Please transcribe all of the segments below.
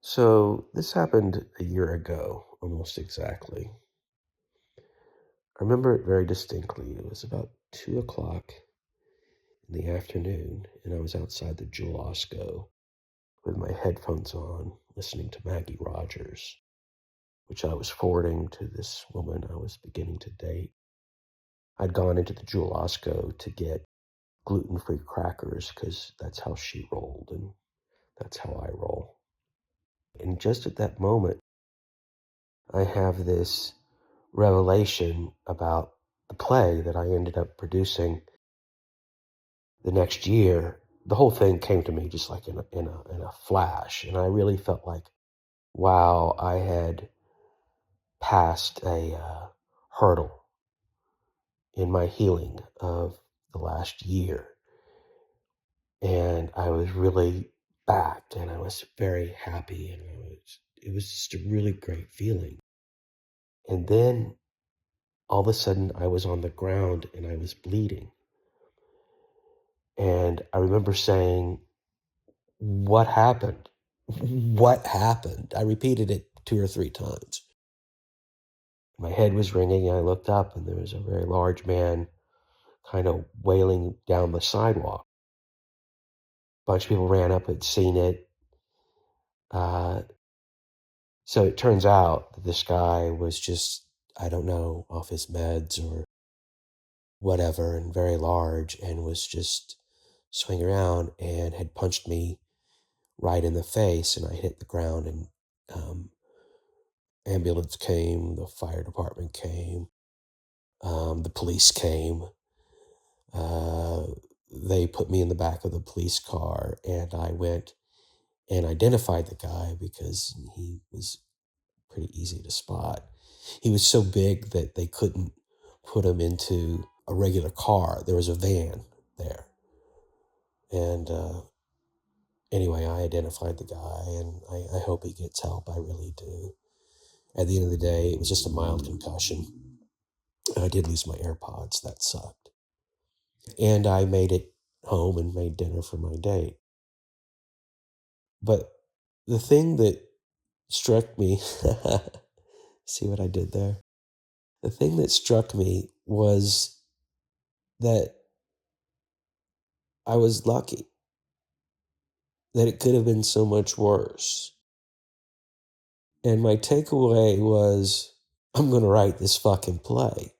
So this happened a year ago, almost exactly. I remember it very distinctly. It was about 2 o'clock in the afternoon, and I was outside the Jewel-Osco with my headphones on, listening to Maggie Rogers, which I was forwarding to this woman I was beginning to date. I'd gone into the Jewel-Osco to get gluten-free crackers because that's how she rolled, and that's how I roll. And just at that moment, I have this revelation about the play that I ended up producing the next year. The whole thing came to me just like in a flash, and I really felt like, wow, I had passed a hurdle in my healing of the last year, and I was really back, and I was very happy, and it was just a really great feeling. And then all of a sudden, I was on the ground and I was bleeding. And I remember saying, "What happened? What happened?" I repeated it 2 or 3 times. My head was ringing, and I looked up, and there was a very large man kind of wailing down the sidewalk. A bunch of people ran up, had seen it. Uh, so it turns out that this guy was just, I don't know, off his meds or whatever, and very large, and was just swinging around and had punched me right in the face, and I hit the ground, and um, ambulance came, the fire department came, the police came. Uh, they put me in the back of the police car, and I went and identified the guy because he was pretty easy to spot. He was so big that they couldn't put him into a regular car. There was a van there. And anyway, I identified the guy, and I hope he gets help. I really do. At the end of the day, it was just a mild concussion. I did lose my AirPods. That sucked. And I made it home and made dinner for my date. But the thing that struck me, see what I did there? The thing that struck me was that I was lucky, that it could have been so much worse. And my takeaway was, I'm going to write this fucking play.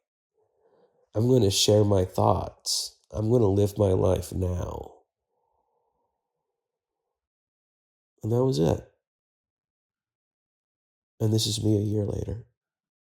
I'm going to share my thoughts. I'm going to live my life now. And that was it. And this is me a year later.